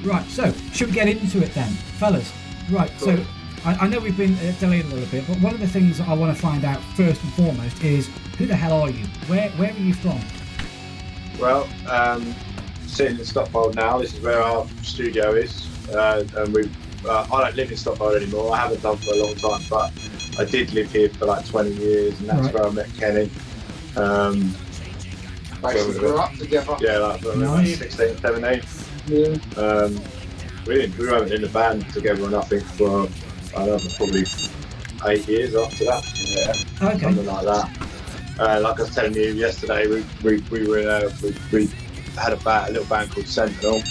Right, so should we get into it then, fellas? Right, Cool. so I know we've been delayed a little bit, but one of the things that I want to find out first and foremost is who the hell are you? Where are you from? Well, sitting in Stockport now. This is where our studio is, and I don't live in Stockport anymore. I haven't done for a long time, but I did live here for like 20 years, and that's Right. where I met Kenny. Basically grew up together. Yeah, like when we were Nice. 16, 17. Yeah. We weren't in the band together or nothing for, I don't know, probably 8 years after that. Yeah, Okay. something like that. Like I was telling you yesterday, we were in we had a little band called Sentinel,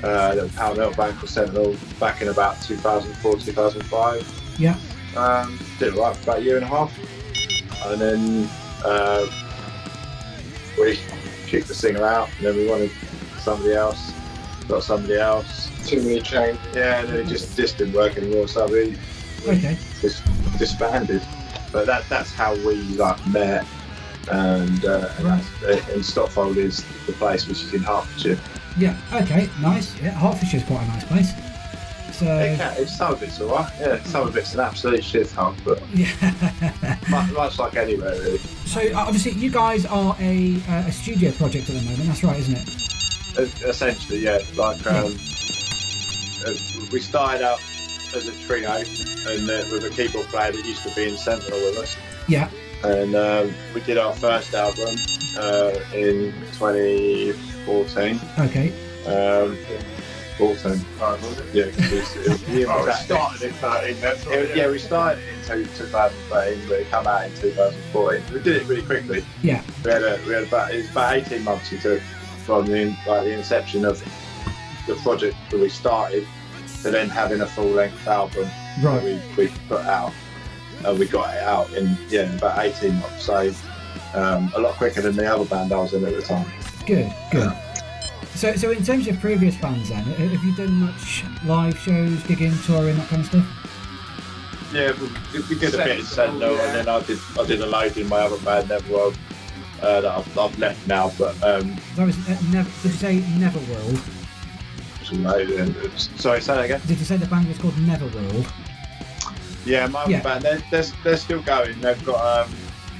a little power metal band called Sentinel back in about 2004, 2005. Yeah. Did it right for about a year and a half, and then we kicked the singer out, and then we wanted somebody else, got somebody else. Too many changes. Yeah, and then it just didn't work anymore, so we Okay. just disbanded. But that's how we like met, and in Stotfold is the place, which is in Hertfordshire. Yeah. Okay. Nice. Yeah, Hertfordshire's quite a nice place. So. Some of it's alright. Yeah, some of it's an absolute shithole, but Yeah. much like anywhere really. So obviously you guys are a studio project at the moment. That's right, isn't it? Essentially, yeah. Like we started out as a trio, and with a keyboard player that used to be in Sentinel with us. Yeah. And we did our first album in 2014. Okay. 14. Yeah, It started in 13, that's right. Yeah, we started in 2013, but it came out in 2014. We did it really quickly. Yeah. We had about 18 months it took from the inception of the project that we started to then having a full-length album Right. that we put out. We got it out in about 18 months, so a lot quicker than the other band I was in at the time. Good. So in terms of previous bands then, have you done much live shows, gigging, touring, that kind of stuff? Yeah, we did a bit in Sentinel, and then I did a load in my other band, Neverworld, that I've left now, but That was did you say Neverworld? sorry, say that again. Did you say the band was called Neverworld? Yeah, my other Yeah. band, they're still going. They've got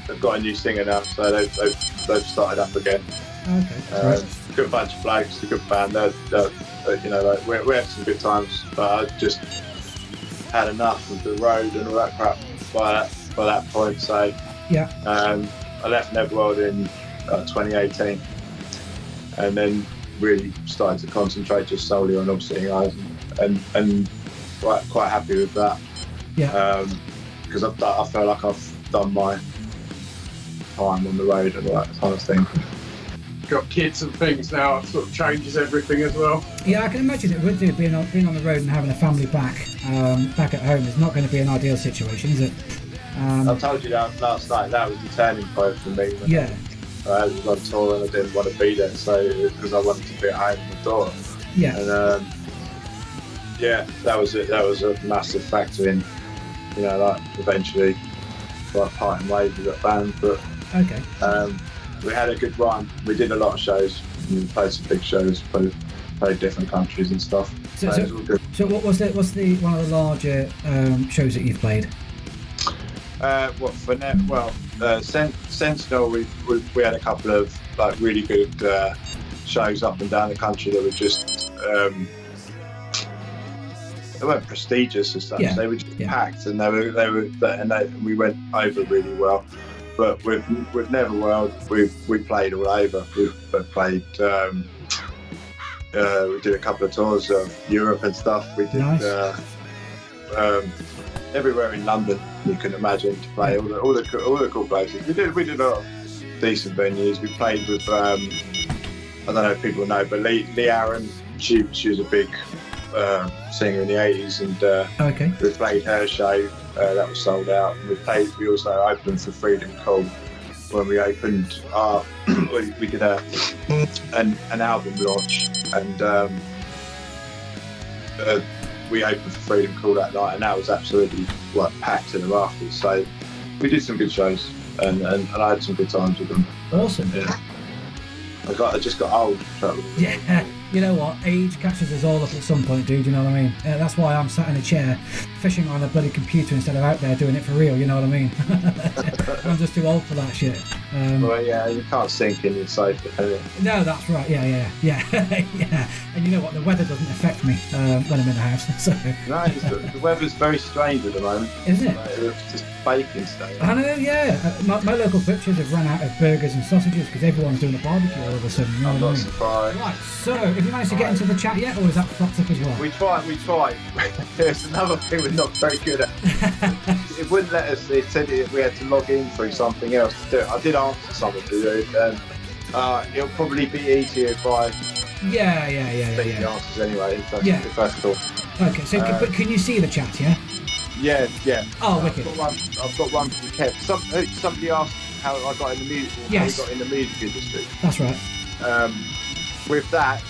a new singer now, so they've started up again. Okay. Right. Good bunch of blokes, a good band. We had some good times, but I just had enough of the road and all that crap by that point. So Yeah. I left Neverworld in 2018, and then really started to concentrate just solely on obviously guys, and quite happy with that. Yeah. Because I feel like I've done my time on the road and all that kind of thing. Got kids and things now, it sort of changes everything as well. Yeah, I can imagine it would do. Being on the road and having a family back at home is not going to be an ideal situation, is it? I told you that last night. That was the turning point for me. Yeah. I was on tour and I didn't want to be there, so because I wanted to be at home with the daughter. Yeah. And that was it. That was a massive factor in, like eventually, like parting ways with that band. But Okay. we had a good run. We did a lot of shows. We played some big shows, played different countries and stuff. So- it was all good. So what's the one of the larger shows that you've played? Sentinel, we had a couple of like really good shows up and down the country that were just they weren't prestigious as such. Yeah. They were just Yeah. packed, and we went over really well. But with Neverworld, we played all over. We played. We did a couple of tours of Europe and stuff. We did. Nice. Everywhere in London you can imagine to play, all the cool places. We did a lot of decent venues. We played with I don't know if people know, but Lee Aaron. She was a big singer in the 80s, and Okay. we played her show that was sold out. And we also opened for Freedom Call when we opened our we did an album launch, and we opened for Freedom Call that night, and that was absolutely packed to the rafters. So we did some good shows, and I had some good times with them. Awesome. Yeah. I just got old. Yeah. You know what? Age catches us all up at some point, dude. You know what I mean? That's why I'm sat in a chair, fishing on a bloody computer instead of out there doing it for real. You know what I mean? I'm just too old for that shit. Well, yeah, you can't sink in your sofa, can you? No, that's right. Yeah. Yeah. And you know what? The weather doesn't affect me when I'm in the house. So. No, the weather's very strange at the moment. Isn't it? It's just baking today. I know, yeah. My local butchers have run out of burgers and sausages because everyone's doing a barbecue all of a sudden. You know I'm what I not mean? surprised. Right, so have you managed to get into the chat yet, or is that fucked up as well? We tried. There's another thing we're not very good at. It wouldn't let us. It said we had to log in through something else to do it. I did answer something to do it. It'll probably be easier if I Yeah. the answers anyway. If that's cool. Okay, so but can you see the chat? Yeah. Yeah. Oh, wicked. I've got one from Kev. Somebody asked how I got in the music. Yes. How we got in the music industry. That's right. With that,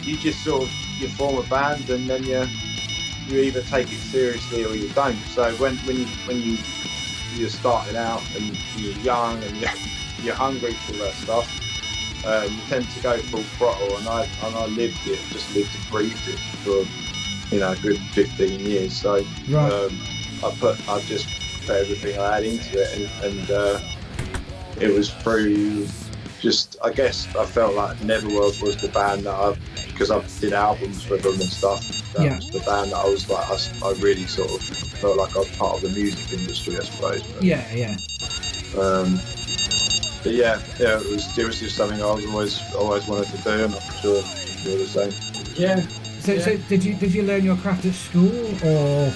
you just sort of you form a band and then you either take it seriously or you don't. So when you're starting out and you're young and you're hungry for that stuff, you tend to go full throttle. And I lived it, just lived and breathed it for a good 15 years. So right. I just put everything I had into it, and it was through. Just, I guess I felt like Neverworld was the band that because I did albums with them and stuff. That was the band that I was like, I really sort of felt like I was part of the music industry, I suppose. But, Yeah. But yeah, it was just something I always wanted to do, and I'm sure you're the same. Yeah. So did you learn your craft at school or?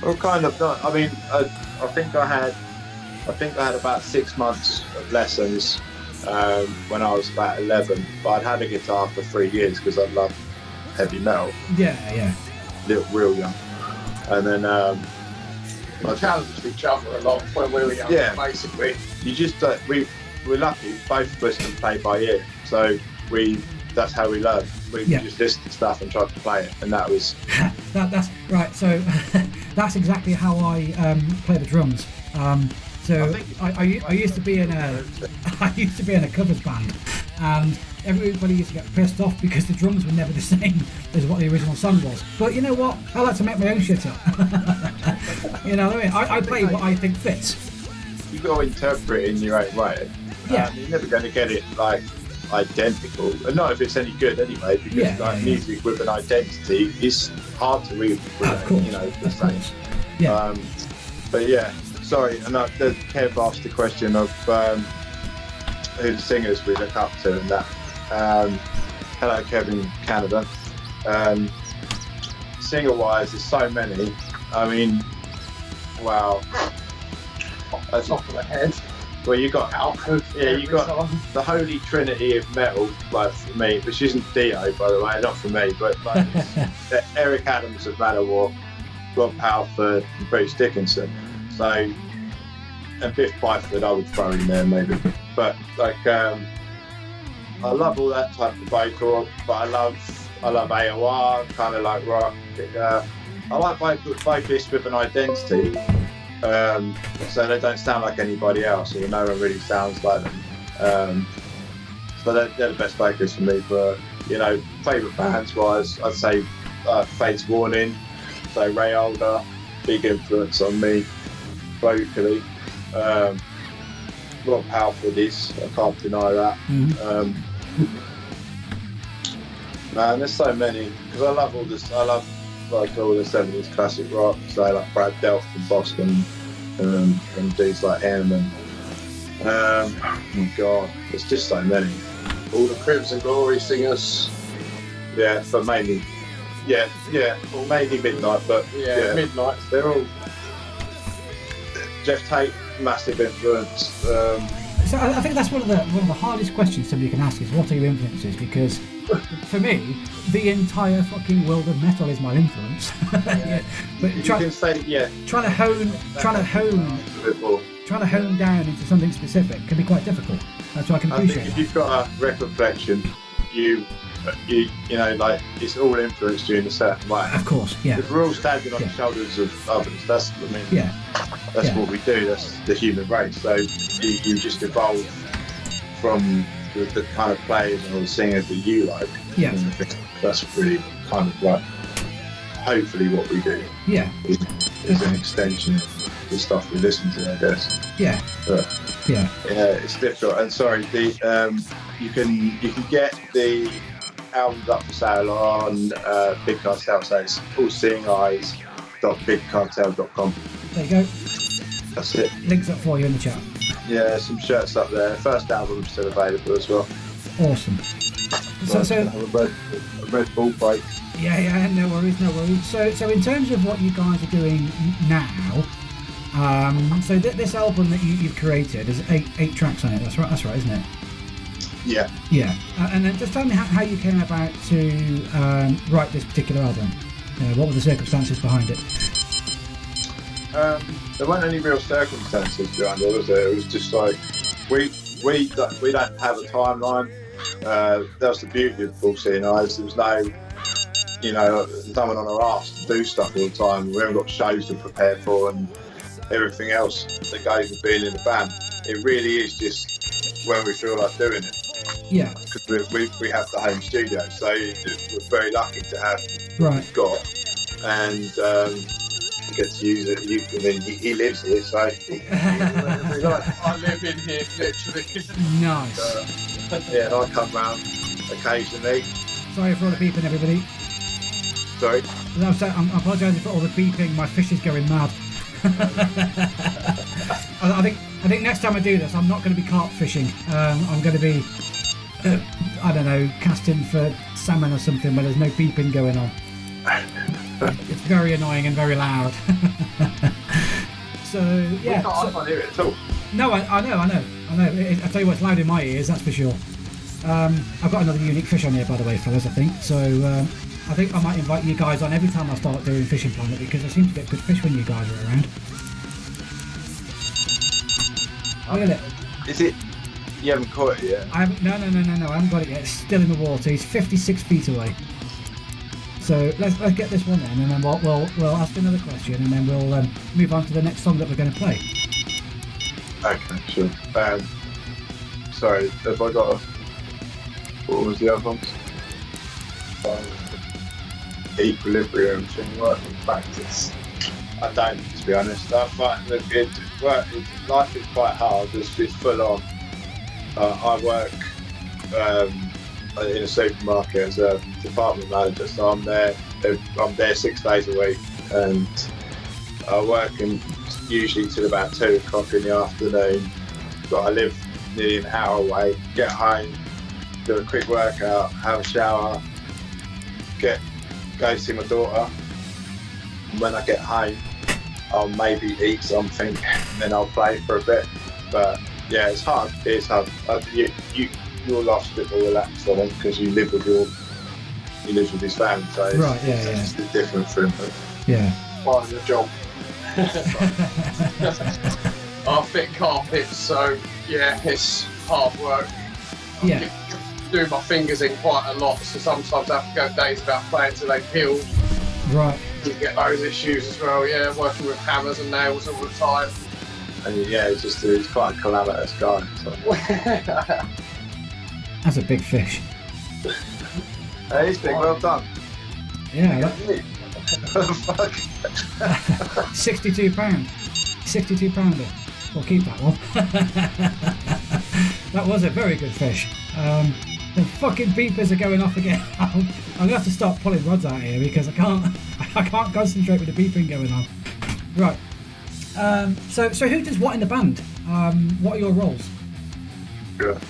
Well, kind of not. I mean, I think I had about 6 months of lessons. When I was about 11, but I'd had a guitar for 3 years because I loved heavy metal. Yeah. Real young, and then we challenged each other a lot when we were young. Yeah. Basically. You just we're lucky. Both of us can play by ear, so that's how we learned. We just listened to stuff and tried to play it, and that was that's right. So that's exactly how I play the drums. So I used to be in a covers band, and everybody used to get pissed off because the drums were never the same as what the original song was. But you know what? I like to make my own shit up. You know what I mean? I play what I think fits. You got to interpret it in your own way. Yeah. You're never going to get it like identical, and not if it's any good anyway. Because music with an identity is hard to recreate. The same. Yeah. But yeah. Sorry, and Kev asked the question of who the singers we look up to and that. Hello, Kev in Canada. Singer-wise, there's so many. I mean, wow. That's off the head. Well, you got Alfred. Yeah, you got the holy trinity of metal, like for me, which isn't Dio, by the way, not for me, but like Eric Adams of Manowar, Rob Halford, and Bruce Dickinson. So, and Biff Byford I would throw in there maybe. But like, I love all that type of vocal, but I love AOR, kind of like rock. I like vocalists with an identity, so they don't sound like anybody else, or no one really sounds like them. So they're the best vocalists for me. But favourite bands wise, I'd say Fate's Warning, so Ray Alder, big influence on me. Vocally, Rob Halford is, I can't deny that. Man, there's so many, because I love all this. I love like all the 70s classic rock, so like Brad Delft from Boston, and dudes like him, and oh god, there's just so many. All the Cribs and Glory singers. Yeah, but mainly, or mainly Midnight, but Midnight. They're all. Jeff Tate, massive influence. So I think that's one of the hardest questions somebody can ask is, what are your influences? Because for me, the entire fucking world of metal is my influence. But trying to hone down into something specific can be quite difficult. So I can appreciate. I think if you've got a record collection, you like it's all influenced you in a certain way. Of course, yeah. If we're all standing on the shoulders of others, that's what we do. That's the human race. So you just evolve from the kind of players and all the singers that you like, Yeah. And I think that's really kind of like, hopefully what we do Yeah. is an extension of the stuff we listen to, I guess. Yeah. But, yeah, it's difficult. And sorry, you can get the albums up for sale on Big Cartel, so it's all seeingeyes.bigcartel.com. There you go. That's it. Links up for you in the chat. Yeah, some shirts up there. First album's still available as well. Awesome. So have a red ball break. Yeah, no worries. So in terms of what you guys are doing now, so this album that you've created is eight tracks on it. That's right, isn't it? Yeah. Yeah. And then just tell me how you came about to write this particular album. What were the circumstances behind it? There weren't any real circumstances behind it, was there? It was just like we don't have a timeline. That was the beauty of Full Seeing Eyes. There was no one on our arse to do stuff all the time. We haven't got shows to prepare for and everything else that goes with being in a band. It really is just when we feel like doing it. Yeah. Because we have the home studio, so we're very lucky to have what we've got, and we get to use it. He lives here, so I live in here, literally. Nice. And I come round occasionally. Sorry for all the beeping, everybody. Sorry? I'm apologising for all the beeping. My fish is going mad. I think next time I do this, I'm not going to be carp fishing. I'm going to be, I don't know, casting for salmon or something where there's no beeping going on. It's very annoying and very loud. So yeah. I can't hear it at all. No, I know. I tell you what, it's loud in my ears, that's for sure. I've got another unique fish on here, by the way, fellas, I think. So I think I might invite you guys on every time I start doing Fishing Planet, because I seem to get good fish when you guys are around. Look at it. Is it? You haven't caught it yet? No, I haven't got it yet. It's still in the water. He's 56 feet away. So let's get this one in, and then we'll ask another question, and then we'll move on to the next song that we're going to play. Okay, sure. Sorry, have I got what was the other ones? Equilibrium thing, working practice. I don't, to be honest. I find that life is quite hard. It's full on. I work in a supermarket as a department manager, so I'm there 6 days a week, and I work usually till about 2 o'clock in the afternoon. But I live nearly an hour away. Get home, do a quick workout, have a shower, go see my daughter. And when I get home, I'll maybe eat something, and then I'll play for a bit. But yeah, it's hard. It's hard. Your life's a bit more relaxed, I think, because you live with his family, so it's a bit different for him. But yeah. Part of the job. I fit carpets, so yeah, it's hard work. I do my fingers in quite a lot, so sometimes I have to go days without playing till they heal. Right. You get those issues as well, yeah, working with hammers and nails all the time. And he's quite a calamitous guy. So. That's a big fish. He's big, well done. Yeah. Fuck. 62 pound. 62 pounder. We'll keep that one. That was a very good fish. The fucking beepers are going off again. I'm gonna have to start pulling rods out here because I can't concentrate with the beeping going on. Right. So who does what in the band? What are your roles? Yeah.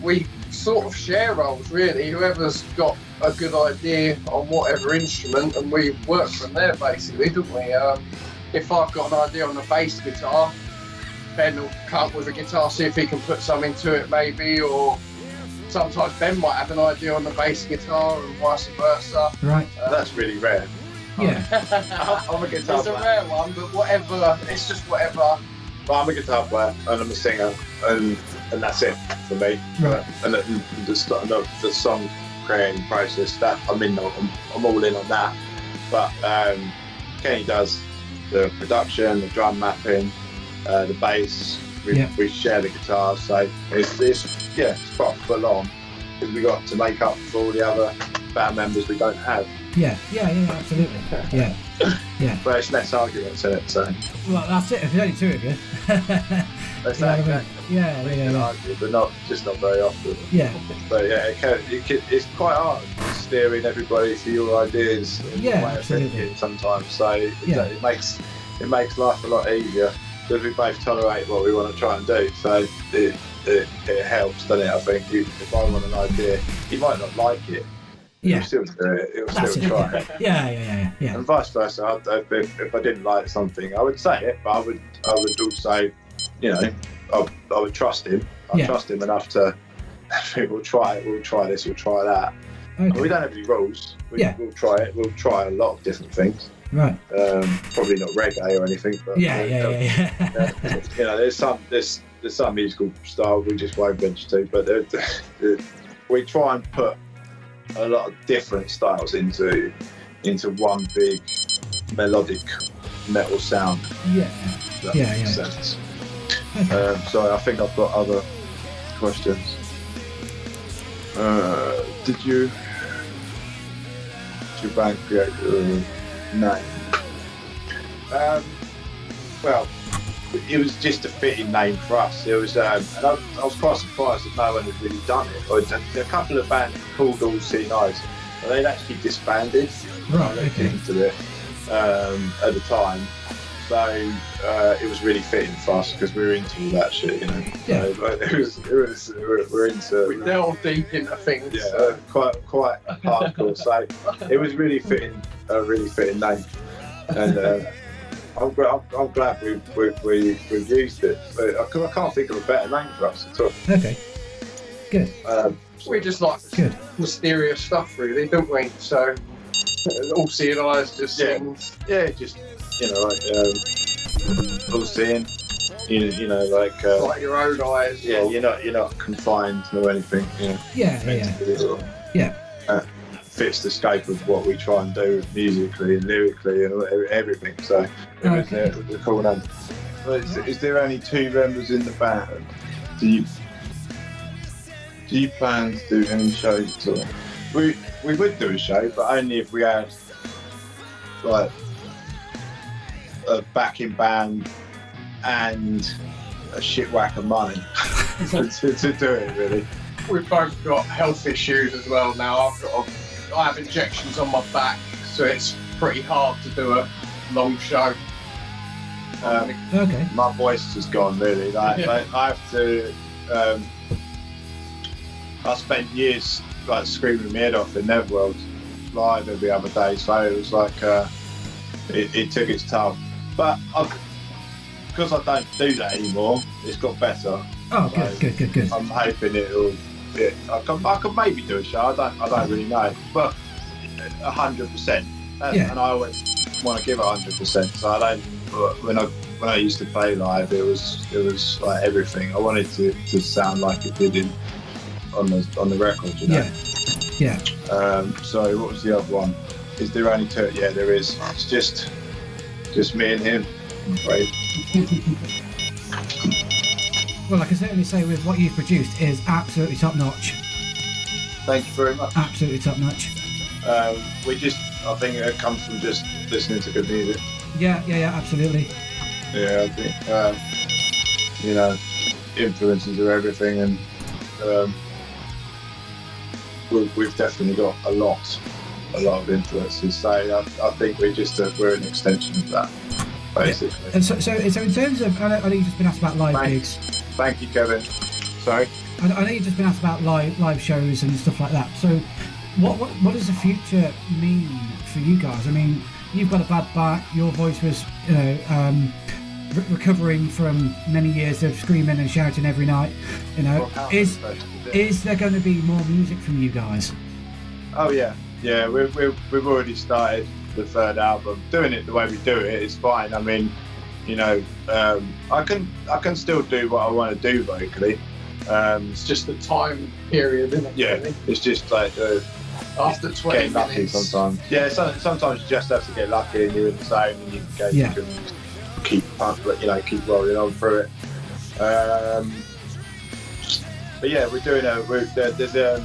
We sort of share roles, really. Whoever's got a good idea on whatever instrument, and we work from there, basically, don't we? If I've got an idea on a bass guitar, Ben will come up with a guitar, see if he can put something to it, maybe, or sometimes Ben might have an idea on the bass guitar, and vice versa. Right. That's really rare. Yeah. I'm a guitar player. It's a rare one, but whatever. It's just whatever. But I'm a guitar player and I'm a singer, and that's it for me. Right. And the song creating process, that I'm all in on that. But Kenny does the production, the drum mapping, the bass, We share the guitars, so it's quite full on because we got to make up for all the other band members we don't have. Yeah, absolutely. Yeah. But it's less arguments in it, so. Well, that's it. If there's only two of you. That's argue, but not very often. Yeah. But yeah, it's quite hard steering everybody to your ideas and your way of thinking sometimes. So it makes life a lot easier because we both tolerate what we want to try and do. So it helps, doesn't it? I think if I want an idea, you might not like it. He'll still do it. He'll still try it. Yeah. And vice versa. If I didn't like something, I would say it, but I would also, I would trust him. I trust him enough to. We'll try it. We'll try this. We'll try that. Okay. And we don't have any rules. We'll try it. We'll try a lot of different things. Right. Probably not reggae or anything, but there's some musical style we just won't venture to, but we try and put a lot of different styles into one big melodic metal sound. Yeah. Makes sense. Okay. So I think I've got other questions. Did your band create a name? Well, it was just a fitting name for us. It was, and I was quite surprised that no one had really done it. A couple of bands called All Seeing Eyes, and they'd actually disbanded. Right. Into it at the time, so it was really fitting for us because we were into all that shit, Yeah. So, we delve deep into things. Yeah, quite hardcore. So it was really fitting, a really fitting name, and. I'm glad we've used it. I can't think of a better name for us at all. Okay, good. We just like mysterious stuff, really, don't we? So, All Seeing Eyes just sings. Yeah, just all seeing. Like your own eyes. Yeah, you're not confined to anything. Yeah. Fits the scope of what we try and do musically and lyrically and everything. So it was a cool name. Is there only two members in the band? Do you plan to do any shows at all? We would do a show, but only if we had like a backing band and a shit whack of money to do it, really. We've both got health issues as well now. I have injections on my back, so it's pretty hard to do a long show. Okay. My voice has gone, really. I have to. I spent years screaming my head off in Netherworld live every other day, so it was like it took its toll. But because I don't do that anymore, it's got better. Oh, so good. I'm hoping it'll. I could maybe do a show. I don't really know, but 100%. And I always want to give it 100%. So I don't. When I used to play live, it was like everything. I wanted to sound like it did on the record, Yeah. So what was the other one? Is there only two? Yeah, there is. It's just me and him, I'm afraid. Well, I can certainly say with what you've produced is absolutely top notch. Thank you very much. Absolutely top notch. I think it comes from just listening to good music. Yeah, absolutely. Yeah, I think, influences are everything, and we've definitely got a lot of influences. So I think we're an extension of that, basically. Yeah. And so in terms of, I know you've just been asked about live gigs. Thank you, Kevin. Sorry? I know you've just been asked about live shows and stuff like that. So what does the future mean for you guys? I mean, you've got a bad back, your voice was, recovering from many years of screaming and shouting every night. Is there going to be more music from you guys? Oh yeah. We've already started the third album. Doing it the way we do it is fine. I mean, I can still do what I want to do vocally. It's just the time period, isn't it? Yeah, really? It's just like after 20 getting lucky minutes. sometimes. Yeah, sometimes you just have to get lucky and you're in the zone and you can keep rolling on through it. But yeah, we're doing there's a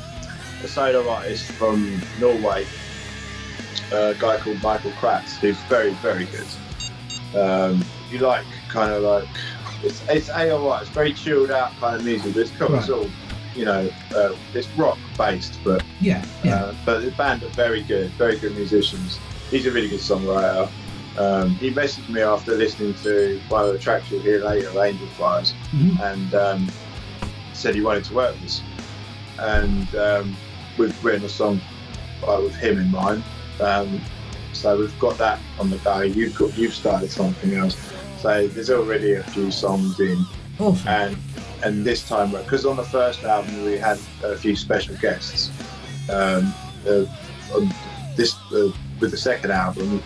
solo artist from Norway, a guy called Michael Kratz, who's very, very good. You like kind of like it's alright. It's very chilled out kind of music, but it's cool. It's all, you know, it's rock based, but but the band are very good musicians. He's a really good songwriter. He messaged me after listening to one of the tracks you'll hear later, Angel Fires, and said he wanted to work with us. And we've written a song with him in mind. So we've got that on the go. You've started something else. So there's already a few songs in. Awesome. And this time, because on the first album we had a few special guests. With the second album,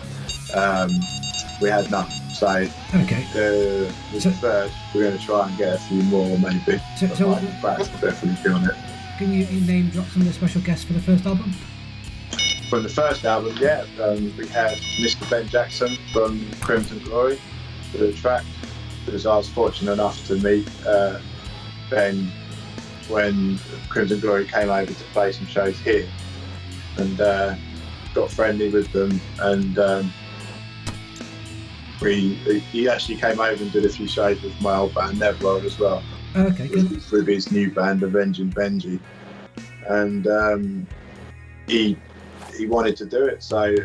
we had none. So the third, we're going to try and get a few more maybe. So Kratz will definitely be on it. Can you name drop some of the special guests for the first album? From the first album, we had Mr. Ben Jackson from Crimson Glory for the track, because I was fortunate enough to meet Ben when Crimson Glory came over to play some shows here, and got friendly with them, and he actually came over and did a few shows with my old band Neverworld as well. Okay, good. With his new band Avenging Benji, and he wanted to do it, so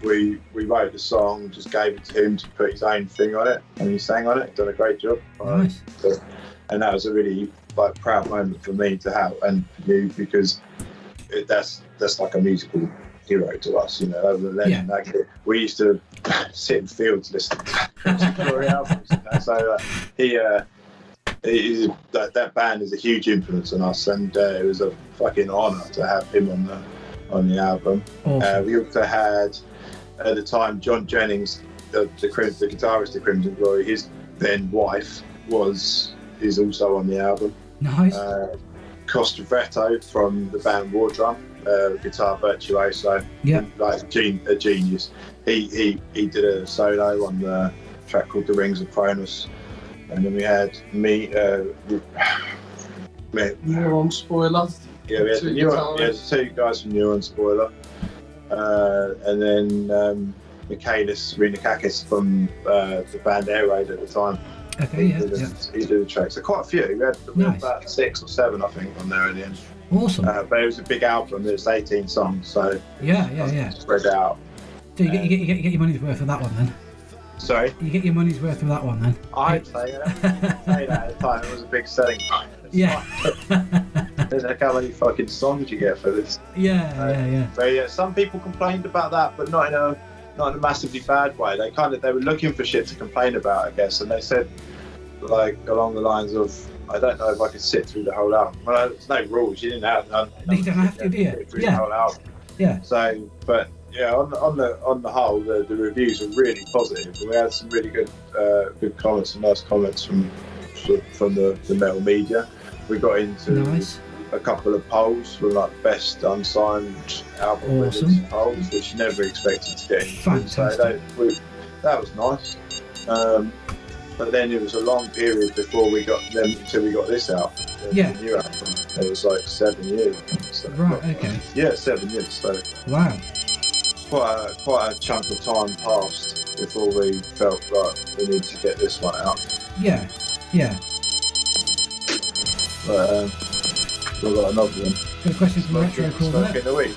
we wrote the song, just gave it to him to put his own thing on it, and he sang on it. Done a great job. Nice. And that was a really proud moment for me to have, and you, because that's like a musical hero to us, you know. Over the legend, we used to sit in fields listening to Glory albums, you know? So that band is a huge influence on us, and it was a fucking honour to have him on the album. Awesome. We also had at the time John Jennings, the guitarist of Crimson Glory. His then wife is also on the album. Nice. Costretto from the band War Drum, guitar virtuoso, like a genius. He did a solo on the track called The Rings of Cronus, and then we had me. Neuron Spoiler. Yeah, we had two guys from Neuron Spoiler, and then Michaelis Rinakakis from the band Air Raid at the time. Okay, he did a track. So quite a few. We had about 6 or 7, I think, on there at the end. Awesome. But it was a big album. There's 18 songs, so spread out. So you get your money's worth of that one then. Sorry? You get your money's worth of that one then. I'd say that. At the time, it was a big selling point. There's like how many fucking songs you get for this. But some people complained about that, but not in a massively bad way. They were looking for shit to complain about, I guess, and they said like along the lines of, I don't know if I could sit through the whole album. Well, there's no rules. You didn't have none. You don't have to, do you? The whole album. Yeah. So, but on the whole, the reviews are really positive. We had some really good comments, some nice comments from the metal media. We got into a couple of polls for like best unsigned album winners polls, which you never expected to get into. Fantastic. So that was nice. But then it was a long period before we got them until we got this out. The new album. It was like 7 years. So okay. Yeah, 7 years. So wow. Quite a chunk of time passed before we felt like we need to get this one out. Yeah. But we've got another one. Got a question from Raptor called Smoke in the week.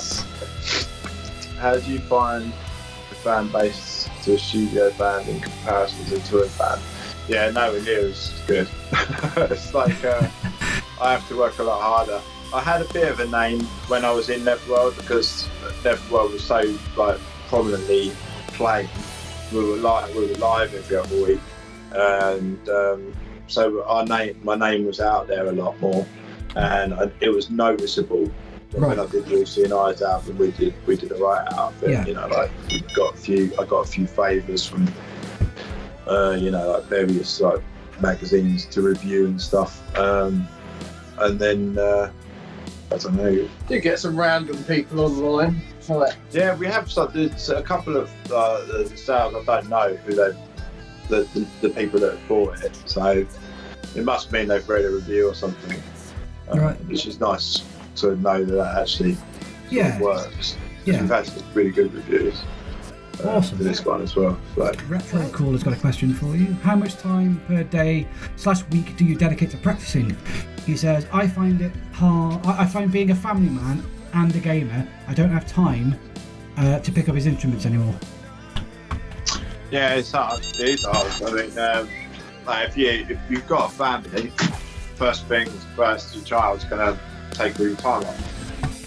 Us. How do you find the fan base to a studio band in comparison to a touring band? Yeah, nowhere near as good. It's like I have to work a lot harder. I had a bit of a name when I was in Neverworld, because Neverworld was so like prominently playing. We were live every other week, and so my name was out there a lot more, and it was noticeable. When I did Lucy and I's album, we did a right out of it. Yeah. You know, like I got a few favours from like various like magazines to review and stuff, and then I don't know. You get some random people online. collect. Yeah, we have there's a couple of the sales. I don't know who the people that have bought it, so it must mean they've read a review or something, right. Which is nice to know that actually works. Yeah, we've had some really good reviews. Awesome. For this one as well. So. Retro Caller's got a question for you. How much time per day/week do you dedicate to practicing? He says, I find it hard. I find being a family man and a gamer, I don't have time to pick up his instruments anymore. Yeah, it's hard. It is hard. I think like if you've got a family, first things first, your child's gonna take all your time off.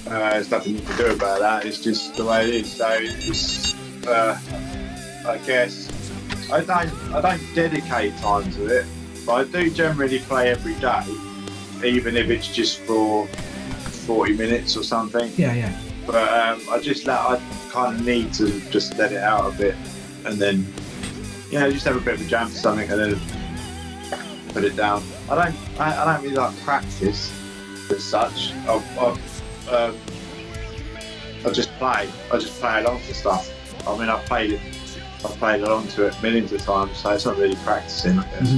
There's nothing you can do about that. It's just the way it is. So it's. I guess I don't dedicate time to it, but I do generally play every day, even if it's just for 40 minutes or something. Yeah. But I kind of need to just let it out a bit, and then just have a bit of a jam for something, and then put it down. I don't really like practice as such. I just play along to stuff. I mean, I've played along to it millions of times, so it's not really practicing, I guess.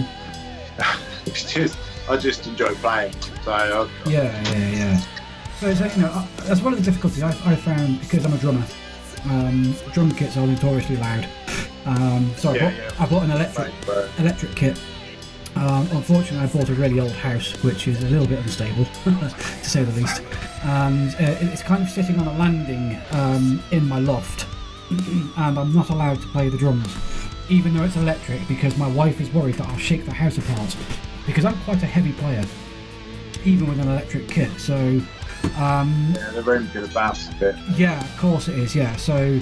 Mm-hmm. I just enjoy playing. So Yeah. So that's one of the difficulties I found because I'm a drummer. Drum kits are notoriously loud. I bought an electric kit. Unfortunately, I bought a really old house, which is a little bit unstable, to say the least. And it's kind of sitting on a landing in my loft. And I'm not allowed to play the drums, even though it's electric, because my wife is worried that I'll shake the house apart, because I'm quite a heavy player, even with an electric kit. So the room's going to bounce a bit. Yeah, of course it is. Yeah, so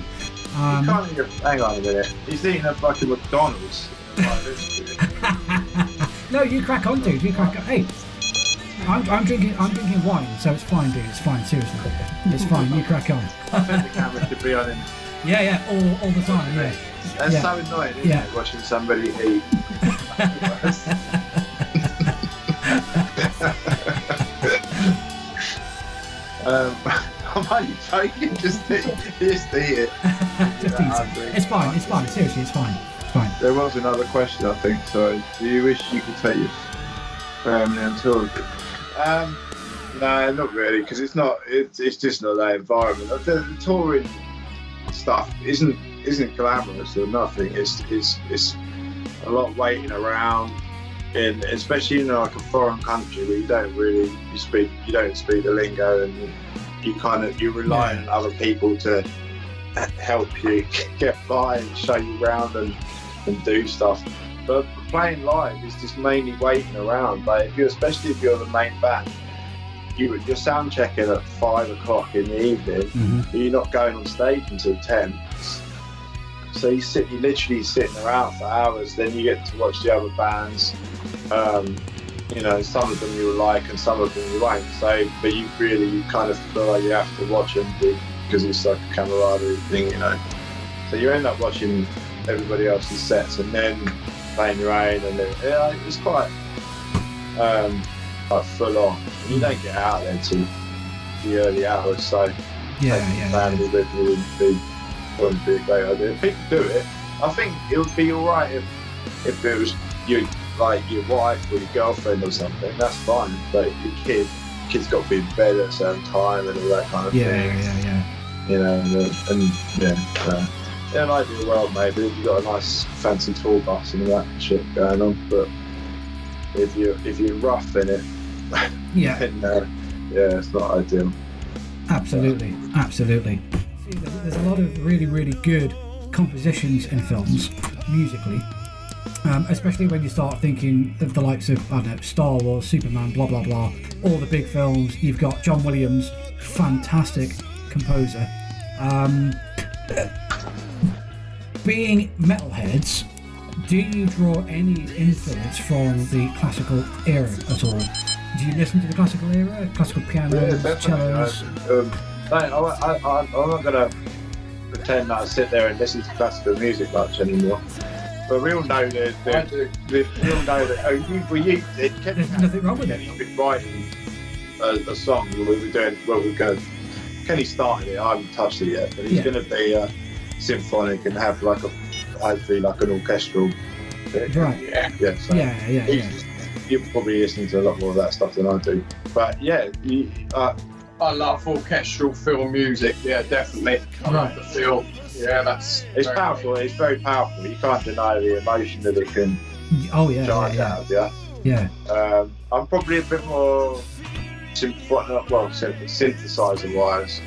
hang on a minute, he's eating a fucking McDonald's. No, you crack on, dude. You crack on. Hey, I'm drinking wine, so it's fine, dude. It's fine. Seriously, it's fine. You crack on. I think the camera should be on him. Yeah, all the time, yeah. That's so annoying, isn't it, watching somebody eat? I'm only joking, just eat it. Just eat it. It's fine, seriously, it's fine. There was another question, I think, sorry. Do you wish you could take your family on tour? No, not really, because it's just not that environment. The touring stuff isn't glamorous or nothing. It's a lot waiting around, especially in like a foreign country where you don't speak the lingo, and you rely on other people to help you get by and show you around and do stuff. But playing live is just mainly waiting around. Like especially if you're the main band, you're sound checking at 5 o'clock in the evening, but you're not going on stage until 10. So you're literally sitting around for hours. Then you get to watch the other bands. Some of them you will like and some of them you won't. So, but you kind of feel like you have to watch them because it's like a camaraderie thing, So you end up watching everybody else's sets and then playing your own, and then it's quite full on. And you don't get out there till the early hours, so family with you wouldn't be a great idea. People do it. I think it would be alright if it was your wife or your girlfriend or something. That's fine, but your kid's got to be in bed at a certain time and all that kind of thing. In an ideal world, maybe if you've got a nice fancy tour bus and all that shit going on, but if you're rough in it, then it's not ideal. Absolutely. See, there's a lot of really, really good compositions in films, musically, especially when you start thinking of the likes of, I don't know, Star Wars, Superman, blah, blah, blah, all the big films. You've got John Williams, fantastic composer. Being metalheads, do you draw any influence from the classical era at all? Do you listen to the classical era? Classical piano, cellos? I'm not going to pretend that I sit there and listen to classical music much anymore. But we all know that. We all know that. There's nothing wrong with it. You've been writing a song. We were doing. Well, we're going to Kenny started it. I haven't touched it yet, but he's going to be symphonic and have like hopefully like an orchestral. Right. Yeah. So you're probably listening to a lot more of that stuff than I do. But yeah, I love orchestral film music. Yeah, definitely. I love the feel. Yeah, it's powerful. It's very powerful. You can't deny the emotion that it can. Charge out of you. Yeah. I'm probably a bit more synthesizer wise.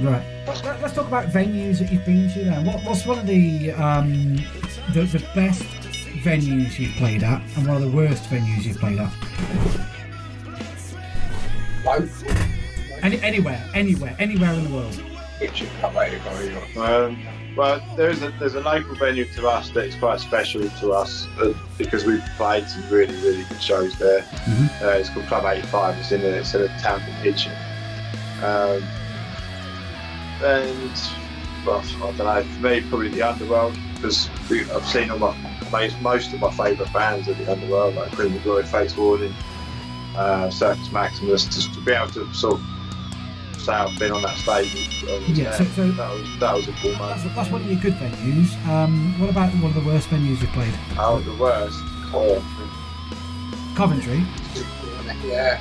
Right. Let's talk about venues that you've been to then. What's one of the best venues you've played at and one of the worst venues you've played at? Anywhere in the world. Well, there's a local venue to us that is quite special to us because we've played some really, really good shows there. Mm-hmm. It's called Club 85. It's in a town called Hitchin. And well, I don't know. For me, probably the Underworld because I've seen most of my favourite bands at the Underworld, like Criminal Glory, Fates Warning, Circus Maximus. Just to be able to sort of say I've been on that stage. So that was a cool moment. That's one of your good venues. What about one of the worst venues you've played? Oh, the worst. Coventry. Yeah.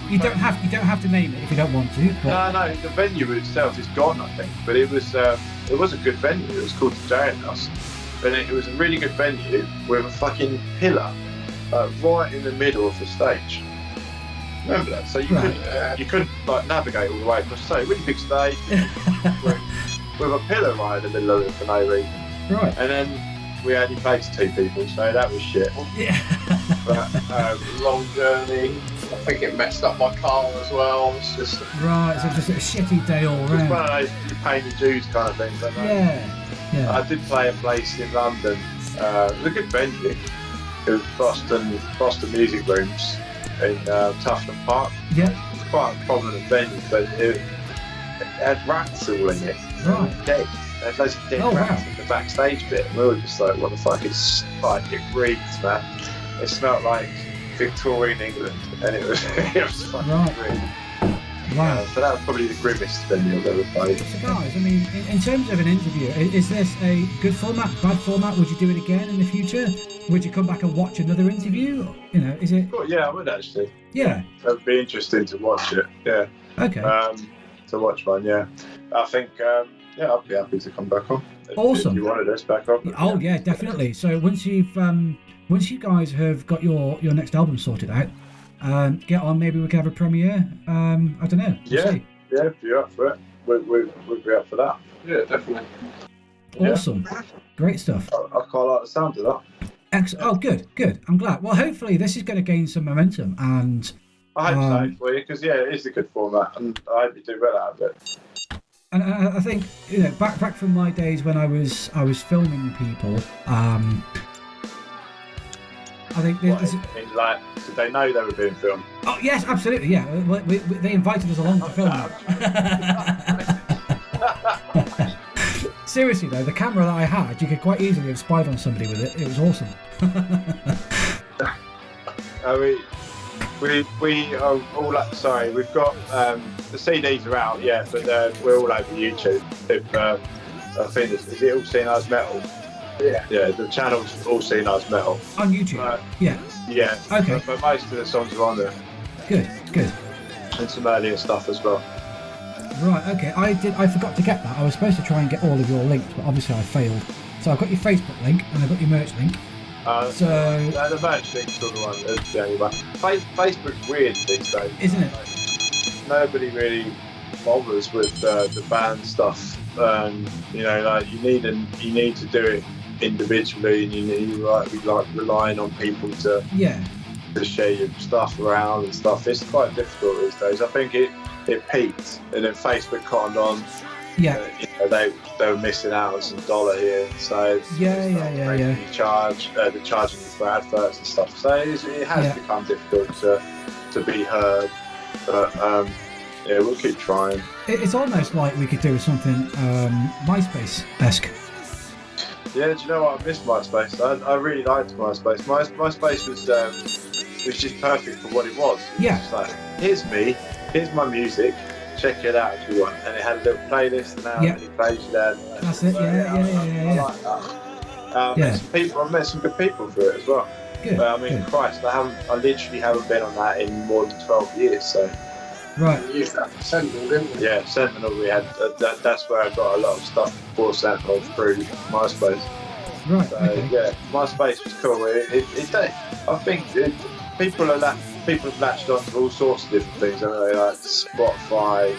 You don't have to name it if you don't want to. But... No, the venue itself is gone, I think. But it was a good venue. It was called the Giant House, and it was a really good venue with a fucking pillar right in the middle of the stage. Remember that? So you couldn't like navigate all the way across the stage. Really big stage with a pillar right in the middle of it for no reason. Right. And then we only played to 2 people, so that was shit. Yeah. But long journey. I think it messed up my car as well. It's just right. So just a shitty day all round. It's one of those you pay your dues kind of things. Like that. Yeah. I did play a place in London. It was a good venue. It was Boston Music Rooms in Tufnell Park. Yeah. It was quite a prominent venue, but it had rats all in it. Right. Dead. There's loads of dead rats in the backstage bit. And we were just like, what the fuck? It's like, it reeks, man. It smelled like Victorian England, and it was fucking reek. Wow. So that was probably the grimmest venue I've ever played. So guys, I mean, in terms of an interview, is this a good format, bad format? Would you do it again in the future? Would you come back and watch another interview? You know, is it? Well, yeah, I would actually. Yeah. It would be interesting to watch it. Yeah. Okay. To watch one, yeah. I think, I'd be happy to come back on. Awesome. If you wanted us back on. Oh yeah, definitely. So once you guys have got your next album sorted out, get on. Maybe we can have a premiere. I don't know. We'll see. Yeah, if you're up for it, we'll be up for that. Yeah, definitely. Awesome. Yeah. Great stuff. I quite like the sound of that. Excellent. Oh, good. I'm glad. Well, hopefully this is going to gain some momentum, and I hope so for you, because it is a good format, and I hope you do well out of it. And I think, you know, back from my days when I was filming people, I think did they know they were being filmed? Oh yes, absolutely. Yeah, they invited us along to film. Seriously though, the camera that I had, you could quite easily have spied on somebody with it. It was awesome. We are all up. Sorry, we've got the CDs are out, yeah, but we're all over YouTube. I think is it All Seen As Metal? Yeah, the channel's All Seen As Metal on YouTube. Yeah. Okay. But most of the songs are on there. Good. And some earlier stuff as well. Right. Okay. I forgot to get that. I was supposed to try and get all of your links, but obviously I failed. So I've got your Facebook link and I've got your merch link. The merch link's the one. That's the only one. Facebook's weird these days, isn't it? Nobody really bothers with the band stuff. You know, like you need to do it individually, and you need relying on people to share your stuff around and stuff. It's quite difficult these days. I think it peaked, and then Facebook cottoned on. Yeah. They were missing out on some dollar here, so yeah. They're charging you for adverts and stuff. So it has become difficult to be heard, but we'll keep trying. It's almost like we could do something MySpace-esque. Yeah, do you know what? I missed MySpace. I really liked MySpace. MySpace was just perfect for what it was. Yeah. It's like, here's me, here's my music, check it out if you want. And it had a little playlist and how many plays you had. That's it. Yeah. I like that. I've met some good people through it as well. Good. But I mean, good. Christ, I literally haven't been on that in more than 12 years. So. Right. We used that for Sentinel, didn't we? Yeah, Sentinel. We had that's where I got a lot of stuff before Sentinel through MySpace. Right. So Okay. yeah, MySpace was cool. I think people have latched on to all sorts of different things. I know, like Spotify,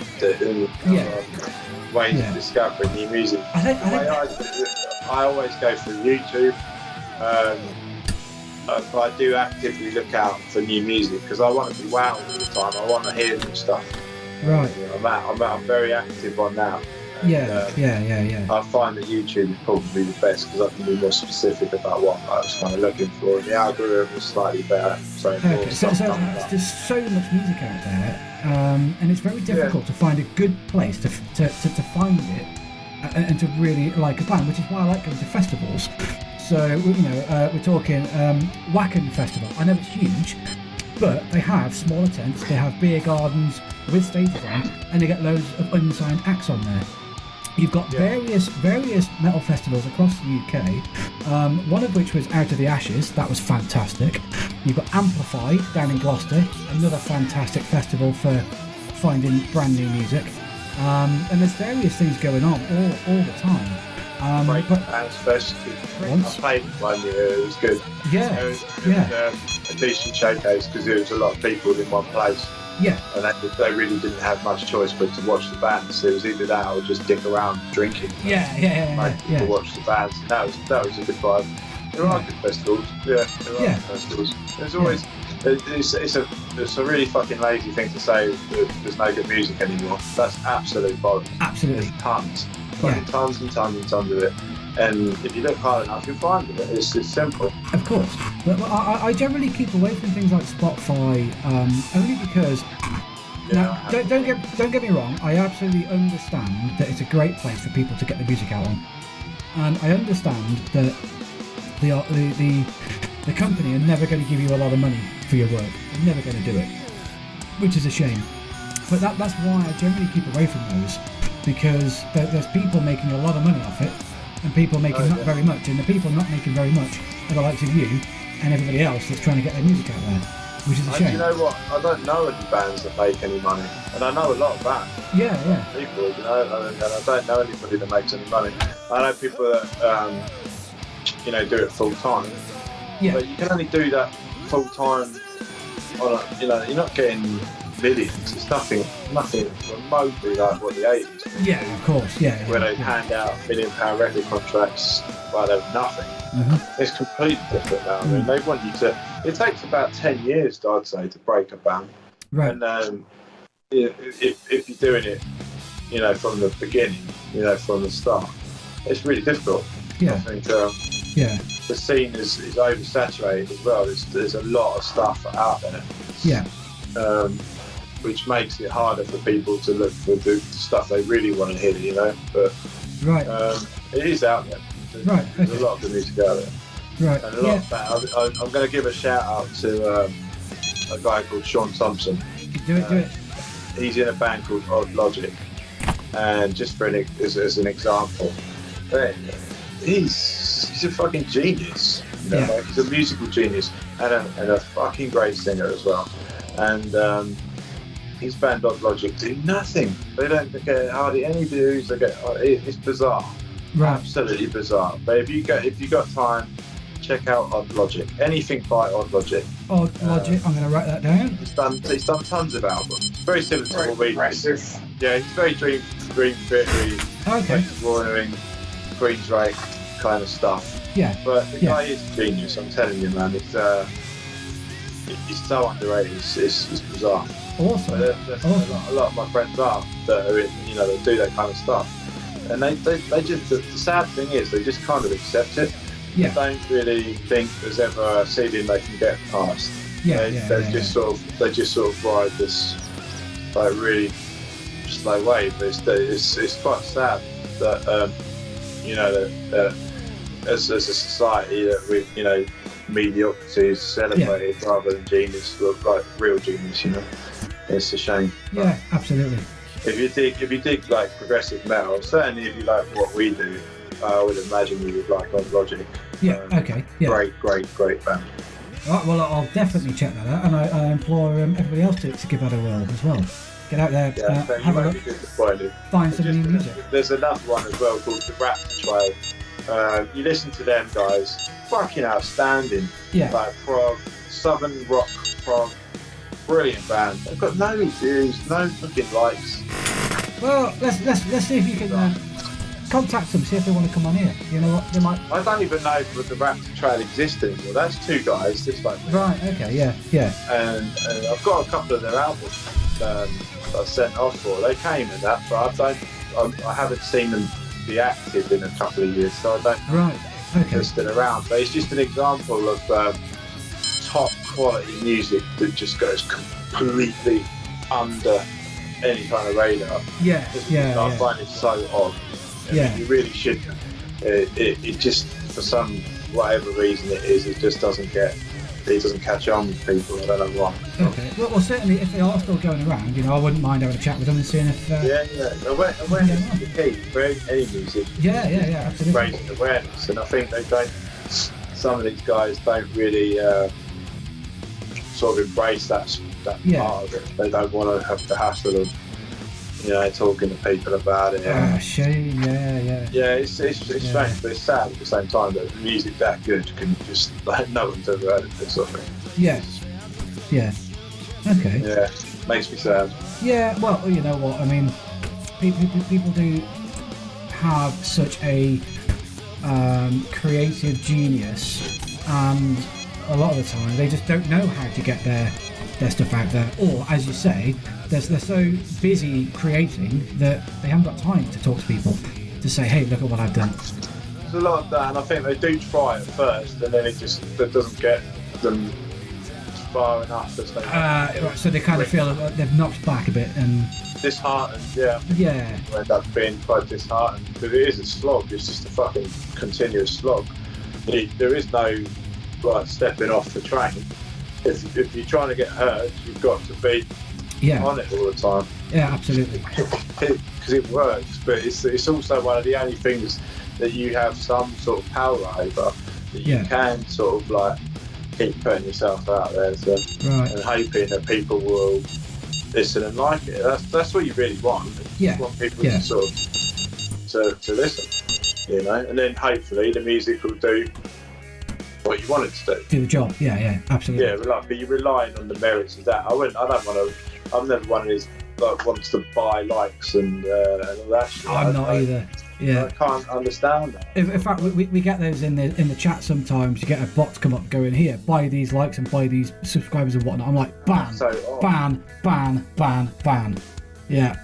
ways of discovering new music. I always go through YouTube. But I do actively look out for new music because I want to be wowed all the time. I want to hear new stuff. Right. I'm very active on that. And, Yeah. I find that YouTube is probably the best because I can be more specific about what I was kind of looking for. And the algorithm is slightly better. So there's so much music out there, and it's very difficult to find a good place to find it and to really like a band, which is why I like going to festivals. So, we're talking Wacken Festival. I know it's huge, but they have smaller tents, they have beer gardens with stages on, and they get loads of unsigned acts on there. You've got various metal festivals across the UK, one of which was Out of the Ashes. That was fantastic. You've got Amplify down in Gloucester, another fantastic festival for finding brand new music. And there's various things going on all the time. I played one year, it was good. It was a decent showcase because there was a lot of people in one place. Yeah. And they really didn't have much choice but to watch the bands. It was either that or just dick around drinking. Yeah. Watch the bands. That was a good vibe. There are good festivals. There are good festivals. There's always it's a really fucking lazy thing to say that there's no good music anymore. That's absolute bollocks. Absolutely. There's tons. Tons and tons and tons of it. And if you look hard enough, you'll find it. It's simple. Of course. But I generally keep away from things like Spotify, only because. Now, don't get me wrong. I absolutely understand that it's a great place for people to get the music out on, and I understand that the company are never going to give you a lot of money for your work. They're never going to do it, which is a shame. But that's why I generally keep away from those, because there's people making a lot of money off it, and people making not very much, and the people not making very much are the likes of you and everybody else that's trying to get their music out there, which is a shame. You know what? I don't know any bands that make any money, and I know a lot of bands. Yeah. People, and I don't know anybody that makes any money. I know people that do it full time. Yeah. But you can only do that full time on a, you're not getting millions. It's nothing remotely like what the 80s were. Yeah, of course. Yeah. Where they hand out £1 million record contracts like they were nothing. Mm-hmm. It's completely different now. I mean, they want you to. It takes about 10 years, I'd say, to break a band. Right. And if you're doing it, from the beginning, from the start, it's really difficult. Yeah. I think. The scene is oversaturated as well. There's a lot of stuff out there. Yeah. Which makes it harder for people to look for the stuff they really want to hear, But right. It is out there. There's a lot of the music out there. Right. And a lot of that. I'm going to give a shout out to a guy called Thompson. Do it. He's in a band called Odd Logic, and just as an example, he's a fucking genius. He's a musical genius and a fucking great singer as well. And his band Odd Logic do nothing. They don't get hardly any views. It's bizarre, right. Absolutely bizarre. But if you got time, check out Odd Logic. Anything by Odd Logic. Odd Logic. I'm going to write that down. He's done tons of albums. Very similar to what we do. Yeah, he's very Dream Theater-y, Warnering, Queensrÿche kind of stuff. Yeah. But the guy is a genius. I'm telling you, man. It's so underrated. It's bizarre. Awesome. A lot of my friends that are in, that do that kind of stuff, and they just the sad thing is they just kind of accept it. Yeah. They don't really think there's ever a ceiling they can get past. They just sort of ride this like really slow wave. It's quite sad that as a society that we mediocrity is celebrated rather than genius, like real genius. It's a shame. Yeah, absolutely. if you dig like progressive metal, certainly if you like what we do, I would imagine you would like Logic. Yeah. Okay. Yeah. Great band. All right, well, I'll definitely check that out, and I implore everybody else to give that a whirl as well. Get out there, so have a look, find some new music. There's another one as well called the Raptor Trail. You listen to them guys, fucking outstanding. Yeah. Like prog, southern rock prog, brilliant band. They've got no reviews, no fucking likes. Well, let's see if you can contact them, see if they want to come on here. You know what, they might. I don't even know if the Raptor Trail exists anymore. That's two guys, just like me. Right. Okay. Yeah. And I've got a couple of their albums that I sent off for. They came in that, but I haven't seen them be active in a couple of years, so I don't know if they're still around. But it's just an example of top quality music that just goes completely under any kind of radar. I find it so odd. You really should. It just, for some whatever reason it just doesn't catch on with people. I don't know why. Okay. Well, certainly if they are still going around, I wouldn't mind having a chat with them and seeing if. Awareness is the key for any music. Yeah, absolutely. Raising awareness, and I think they don't. Some of these guys don't really sort of embrace that part of it. They don't want to have the hassle of talking to people about it. Shame. Yeah, it's strange, but it's sad at the same time that the music that good can just no one's ever heard of this sort of thing. Yeah. Okay. Yeah, makes me sad. Yeah, well, you know what? I mean, people do have such a creative genius, and a lot of the time they just don't know how to get their stuff out there, or as you say, they're so busy creating that they haven't got time to talk to people to say, hey, look at what I've done. There's a lot of that, and I think they do try at first, and then it doesn't get them far enough. Right, so they kind of feel like they've knocked back a bit and disheartened. Yeah. They end up being quite disheartened because it is a slog. It's just a fucking continuous slog. There is no stepping off the train. If you're trying to get heard, you've got to be on it all the time. Yeah, absolutely. Because it works, but it's also one of the only things that you have some sort of power over, that you can sort of keep putting yourself out there and hoping that people will listen and like it. That's what you really want. You want people to sort of to listen, and then hopefully the music will do what you want it to do the job. Yeah, absolutely. Yeah, but you're relying on the merits of that. I'm never one of these wants to buy likes and all that shit. I'm not either. Yeah, I can't understand that. In fact, we get those in the chat sometimes. You get a bot come up going, here, buy these likes and buy these subscribers and whatnot. I'm like, ban. Yeah.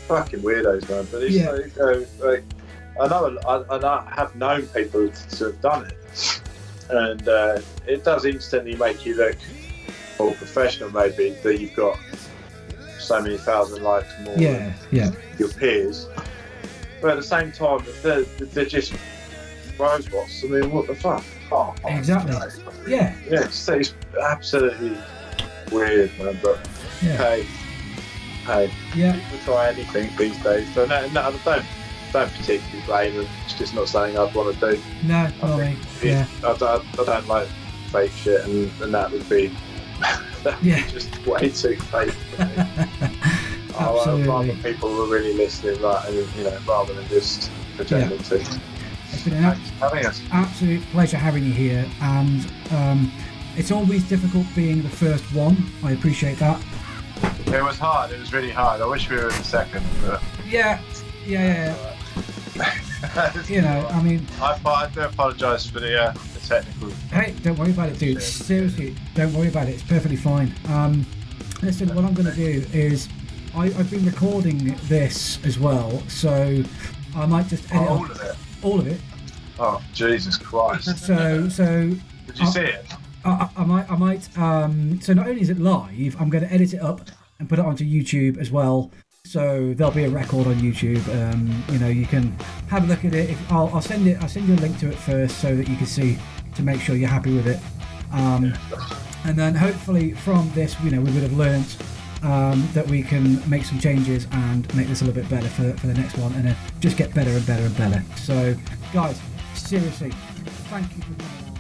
Fucking weirdos, man. But it's I have known people to have done it. And it does instantly make you look more professional, maybe, that you've got so many thousand likes more than your peers. But at the same time, they're just robots. I mean, what the fuck? Oh, exactly. Yeah, it's absolutely weird, man. But hey, people try anything these days. So no, I don't particularly blame them. It's just not something I'd want to do. No, I don't like fake shit, and that would be just way too fake for me. I'd rather people were really listening, rather than just pretending to. It's been an absolute pleasure having you here, and it's always difficult being the first one. I appreciate that. It was hard. It was really hard. I wish we were in the second, but yeah. I mean, I do apologise for the technical. Hey, don't worry about it, dude. Seriously, don't worry about it. It's perfectly fine. Listen, what I'm going to do is I've been recording this as well, so I might just edit all of it. Oh, Jesus Christ! So did you see it? I might. So not only is it live, I'm going to edit it up and put it onto YouTube as well. So there'll be a record on YouTube. You can have a look at it. I'll send you a link to it first so that you can see, to make sure you're happy with it. And then hopefully from this, we would have learnt that we can make some changes and make this a little bit better for the next one, and then just get better and better and better. So, guys, seriously, thank you for coming on.